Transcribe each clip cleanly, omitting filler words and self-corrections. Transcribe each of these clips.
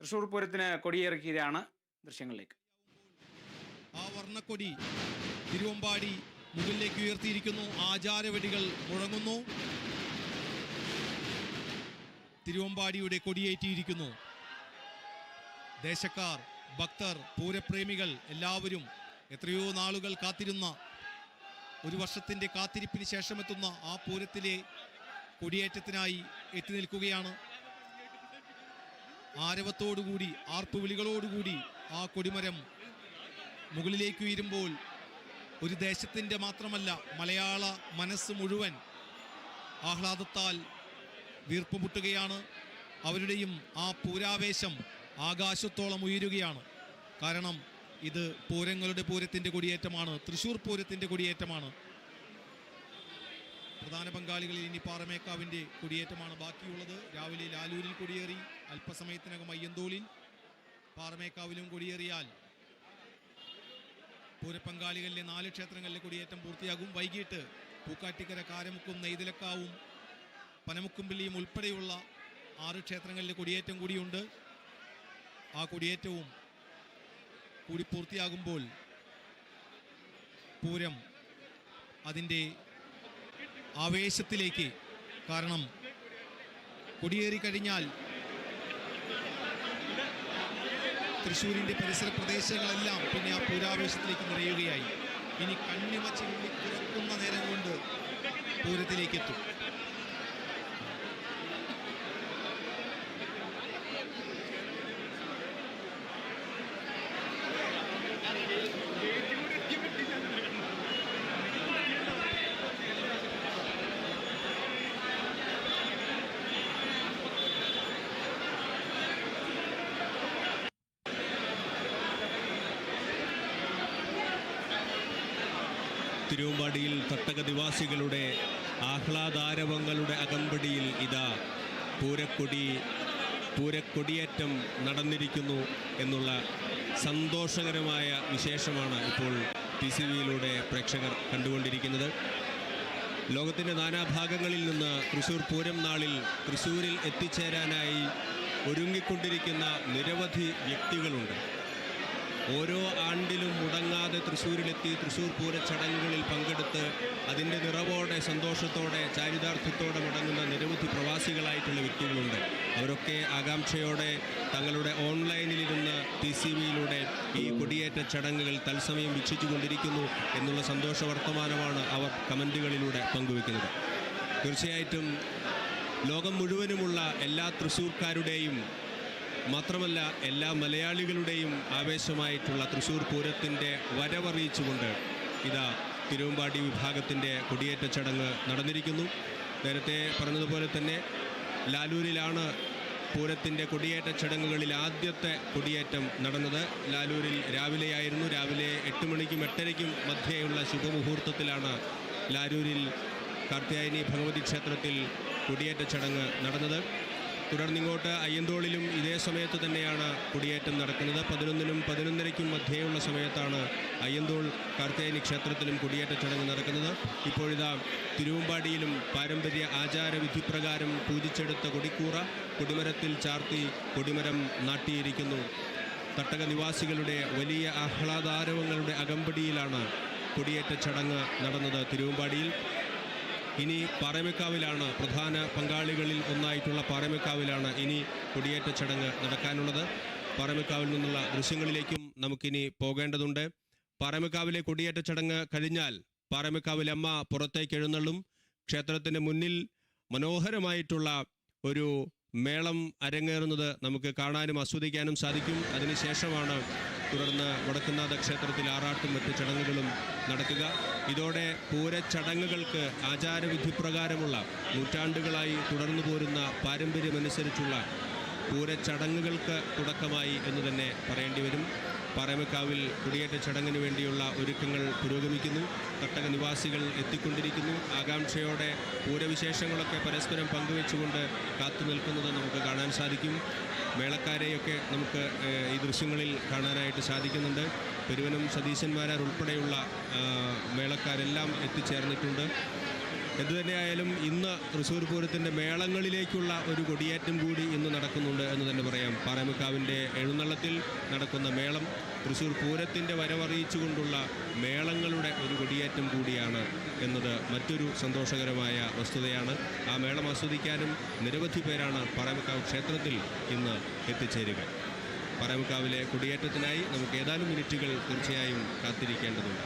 തൃശ്ശൂർ പൂരത്തിന് കൊടിയേറിക്കുകയാണ്. ദൃശ്യങ്ങളിലേക്ക്. ആ വർണ്ണക്കൊടി തിരുവമ്പാടി മുകളിലേക്ക് ഉയർത്തിയിരിക്കുന്നു. ആചാരവെടികൾ മുഴങ്ങുന്നു. തിരുവമ്പാടിയുടെ കൊടിയേറ്റിയിരിക്കുന്നു. ദേശക്കാർ, ഭക്തർ, പൂരപ്രേമികൾ എല്ലാവരും എത്രയോ നാളുകൾ കാത്തിരുന്ന, ഒരു വർഷത്തിൻ്റെ കാത്തിരിപ്പിന് ശേഷമെത്തുന്ന ആ പൂരത്തിലെ കൊടിയേറ്റത്തിനായി എത്തി നിൽക്കുകയാണ്. ആരവത്തോടുകൂടി, ആർപ്പുവിളികളോടുകൂടി ആ കൊടിമരം മുകളിലേക്ക് ഉയരുമ്പോൾ ഒരു ദേശത്തിൻ്റെ മാത്രമല്ല, മലയാള മനസ്സ് മുഴുവൻ ആഹ്ലാദത്താൽ വീർപ്പുമുട്ടുകയാണ്. അവരുടെയും ആ പൂരാവേശം ആകാശത്തോളം ഉയരുകയാണ്. കാരണം ഇത് പൂരങ്ങളുടെ പൂരത്തിൻ്റെ കൊടിയേറ്റമാണ്, തൃശ്ശൂർ പൂരത്തിൻ്റെ കൊടിയേറ്റമാണ്. പ്രധാന പങ്കാളികളിൽ ഇനി പാറമേക്കാവിൻ്റെ കൊടിയേറ്റമാണ് ബാക്കിയുള്ളത്. രാവിലെ ലാലൂരിൽ കൊടിയേറി, അല്പസമയത്തിനകം അയ്യന്തോളിൽ, പാറമേക്കാവിലും കൊടിയേറിയാൽ പൂരപ്പങ്കാളികളിലെ 4 ക്ഷേത്രങ്ങളിലെ കൊടിയേറ്റം പൂർത്തിയാകും. വൈകിട്ട് പൂക്കാട്ടിക്കര, കാരമുക്കും, നെയ്തലക്കാവും, പനമുക്കുംപിള്ളിയും ഉൾപ്പെടെയുള്ള 6 ക്ഷേത്രങ്ങളിലെ കൊടിയേറ്റം കൂടിയുണ്ട്. ആ കൊടിയേറ്റവും കൂടി പൂർത്തിയാകുമ്പോൾ പൂരം അതിൻ്റെ ആവേശത്തിലേക്ക്, കാരണം കൊടിയേറി കഴിഞ്ഞാൽ തൃശ്ശൂരിൻ്റെ പരിസര പ്രദേശങ്ങളെല്ലാം പിന്നെ ആ പൂരാവേശത്തിലേക്ക് നിറയുകയായി. ഇനി കണ്ണിമച്ച് തുറക്കുന്ന നേരം കൊണ്ട് പൂരത്തിലേക്ക് എത്തും. തിരുവമ്പാടിയിൽ തട്ടക നിവാസികളുടെ ആഹ്ലാദാരവങ്ങളുടെ അകമ്പടിയിൽ ഇതാ പൂരക്കൊടിയേറ്റം നടന്നിരിക്കുന്നു എന്നുള്ള സന്തോഷകരമായ വിശേഷമാണ് ഇപ്പോൾ TCVയിലൂടെ പ്രേക്ഷകർ കണ്ടുകൊണ്ടിരിക്കുന്നത്. ലോകത്തിൻ്റെ നാനാഭാഗങ്ങളിൽ നിന്ന് തൃശ്ശൂർ പൂരം നാളിൽ തൃശ്ശൂരിൽ എത്തിച്ചേരാനായി ഒരുങ്ങിക്കൊണ്ടിരിക്കുന്ന നിരവധി വ്യക്തികളുണ്ട്. ഓരോ ആണ്ടിലും മുടങ്ങാതെ തൃശ്ശൂരിലെത്തി തൃശ്ശൂർ പൂര ചടങ്ങുകളിൽ പങ്കെടുത്ത് അതിൻ്റെ നിറവോടെ, സന്തോഷത്തോടെ, ചാരിതാർത്ഥ്യത്തോടെ മടങ്ങുന്ന നിരവധി പ്രവാസികളായിട്ടുള്ള വ്യക്തികളുണ്ട്. അവരൊക്കെ ആകാംക്ഷയോടെ തങ്ങളുടെ ഓൺലൈനിലിരുന്ന് TCVയിലൂടെ ഈ കൊടിയേറ്റ ചടങ്ങുകൾ തത്സമയം വീക്ഷിച്ചുകൊണ്ടിരിക്കുന്നു എന്നുള്ള സന്തോഷ വർത്തമാനമാണ് അവർ കമൻറ്റുകളിലൂടെ പങ്കുവെക്കുന്നത്. തീർച്ചയായിട്ടും ലോകം മുഴുവനുമുള്ള എല്ലാ തൃശ്ശൂർക്കാരുടെയും മാത്രമല്ല എല്ലാ മലയാളികളുടെയും ആവേശമായിട്ടുള്ള തൃശ്ശൂർ പൂരത്തിൻ്റെ വരവറിയിച്ചുകൊണ്ട് ഇതാ തിരുവമ്പാടി വിഭാഗത്തിൻ്റെ കൊടിയേറ്റ ചടങ്ങ് നടന്നിരിക്കുന്നു. നേരത്തെ പറഞ്ഞതുപോലെ തന്നെ ലാലൂരിലാണ് പൂരത്തിൻ്റെ കൊടിയേറ്റ ചടങ്ങുകളിൽ ആദ്യത്തെ കൊടിയേറ്റം നടന്നത്. ലാലൂരിൽ രാവിലെയായിരുന്നു. രാവിലെ 8 മണിക്കും 8:30ക്കും മധ്യേയുള്ള ശുഭമുഹൂർത്തത്തിലാണ് ലാലൂരിൽ കാർത്യായനി ഭഗവതി ക്ഷേത്രത്തിൽ കൊടിയേറ്റ ചടങ്ങ് നടന്നത്. തുടർന്നിങ്ങോട്ട് അയ്യന്തോളിലും ഇതേ സമയത്ത് തന്നെയാണ് കൊടിയേറ്റം നടക്കുന്നത്. 11നും 11:30ക്കും മധ്യേയുള്ള സമയത്താണ് അയ്യന്തോൾ കാർത്യായനി ക്ഷേത്രത്തിലും കൊടിയേറ്റ ചടങ്ങ് നടക്കുന്നത്. ഇപ്പോഴിതാ തിരുവമ്പാടിയിലും പാരമ്പര്യ ആചാരവിധിപ്രകാരം പൂജിച്ചെടുത്ത കൊടിക്കൂറ കൊടിമരത്തിൽ ചാർത്തി കൊടിമരം നാട്ടിയിരിക്കുന്നു. തട്ടക നിവാസികളുടെ വലിയ ആഹ്ലാദാരവങ്ങളുടെ അകമ്പടിയിലാണ് കൊടിയേറ്റ ചടങ്ങ് നടന്നത് തിരുവമ്പാടിയിൽ. ഇനി പാറമേക്കാവിലാണ്, പ്രധാന പങ്കാളികളിൽ ഒന്നായിട്ടുള്ള പാറമേക്കാവിലാണ് ഇനി കൊടിയേറ്റ ചടങ്ങ് നടക്കാനുള്ളത്. പാറമേക്കാവിൽ നിന്നുള്ള ദൃശ്യങ്ങളിലേക്കും നമുക്കിനി പോകേണ്ടതുണ്ട്. പാറമേക്കാവിലെ കൊടിയേറ്റ ചടങ്ങ് കഴിഞ്ഞാൽ പാറമേക്കാവിലമ്മ പുറത്തേക്ക് എഴുന്നള്ളും. ക്ഷേത്രത്തിൻ്റെ മുന്നിൽ മനോഹരമായിട്ടുള്ള ഒരു മേളം അരങ്ങേറുന്നത് നമുക്ക് കാണാനും ആസ്വദിക്കാനും സാധിക്കും. അതിനുശേഷമാണ് തുടർന്ന് വടക്കുംനാഥ ക്ഷേത്രത്തിൽ ആറാട്ടും മറ്റ് ചടങ്ങുകളും നടക്കുക. ഇതോടെ പൂരച്ചടങ്ങുകൾക്ക് ആചാരവിധിപ്രകാരമുള്ള നൂറ്റാണ്ടുകളായി തുടർന്നു പോരുന്ന പാരമ്പര്യമനുസരിച്ചുള്ള പൂരച്ചടങ്ങുകൾക്ക് തുടക്കമായി എന്ന് തന്നെ പറയേണ്ടി വരും. പാറമേക്കാവിൽ കൊടിയേറ്റ ചടങ്ങിന് വേണ്ടിയുള്ള ഒരുക്കങ്ങൾ പുരോഗമിക്കുന്നു. തട്ടക നിവാസികൾ എത്തിക്കൊണ്ടിരിക്കുന്നു. ആകാംക്ഷയോടെ പൂരവിശേഷങ്ങളൊക്കെ പരസ്പരം പങ്കുവെച്ചുകൊണ്ട് കാത്തു നിൽക്കുന്നത് നമുക്ക് കാണാൻ സാധിക്കും. മേളക്കാരെയൊക്കെ നമുക്ക് ഈ ദൃശ്യങ്ങളിൽ കാണാനായിട്ട് സാധിക്കുന്നുണ്ട്. പെരുവനം സതീശന്മാരാർ ഉൾപ്പെടെയുള്ള മേളക്കാരെല്ലാം എത്തിച്ചേർന്നിട്ടുണ്ട്. എന്തുതന്നെയായാലും ഇന്ന് തൃശ്ശൂർ പൂരത്തിൻ്റെ മേളങ്ങളിലേക്കുള്ള ഒരു കൊടിയേറ്റം കൂടി ഇന്ന് നടക്കുന്നുണ്ട് എന്ന് തന്നെ പറയാം. പാറമേക്കാവിൻ്റെ എഴുന്നള്ളത്തിൽ നടക്കുന്ന മേളം തൃശ്ശൂർ പൂരത്തിൻ്റെ വരവറിയിച്ചുകൊണ്ടുള്ള മേളങ്ങളുടെ ഒരു കൊടിയേറ്റം കൂടിയാണ് എന്നത് മറ്റൊരു സന്തോഷകരമായ വസ്തുതയാണ്. ആ മേളം ആസ്വദിക്കാനും നിരവധി പേരാണ് പാറമേക്കാവ് ക്ഷേത്രത്തിൽ ഇന്ന് എത്തിച്ചേരുക. പാറമേക്കാവിലെ കൊടിയേറ്റത്തിനായി നമുക്ക് ഏതാനും മിനിറ്റുകൾ തീർച്ചയായും കാത്തിരിക്കേണ്ടതുണ്ട്.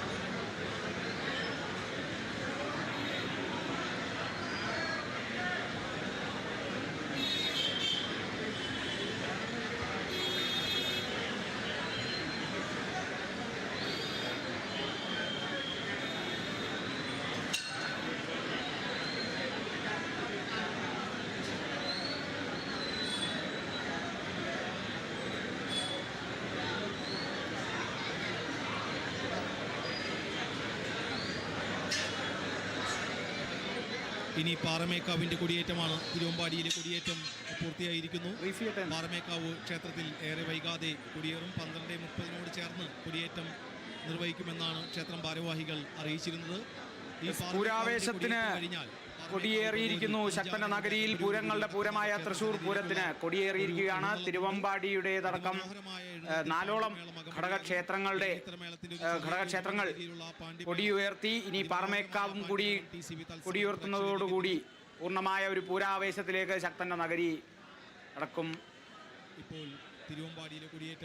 ഇനി പാറമേക്കാവിൻ്റെ കൊടിയേറ്റമാണ്. തിരുവമ്പാടിയിലെ കൊടിയേറ്റം പൂർത്തിയായിരിക്കുന്നു. പാറമേക്കാവ് ക്ഷേത്രത്തിൽ ഏറെ വൈകാതെ കൊടിയേറും. 12:30 ചേർന്ന് കൊടിയേറ്റം നിർവഹിക്കുമെന്നാണ് ക്ഷേത്രം ഭാരവാഹികൾ അറിയിച്ചിരുന്നത്. ഈ പൂരാവേശത്തിന് കൊടിയേറിയിരിക്കുന്നു. ശക്തന്റെ നഗരിയിൽ പൂരങ്ങളുടെ പൂരമായ തൃശ്ശൂർ പൂരത്തിന് കൊടിയേറിയിരിക്കുകയാണ്. തിരുവമ്പാടിയുടേതടക്കം 4ഓളം ഘടകക്ഷേത്രങ്ങൾ കൊടിയുയർത്തി. ഇനി പാറമേക്കാവും കൂടി കൊടിയുയർത്തുന്നതോടുകൂടി പൂർണ്ണമായ ഒരു പൂരാവേശത്തിലേക്ക് ശക്തന്റെ നഗരി നടക്കും. ഇപ്പോൾ തിരുവമ്പാടിയിലെ കൊടിയേറ്റം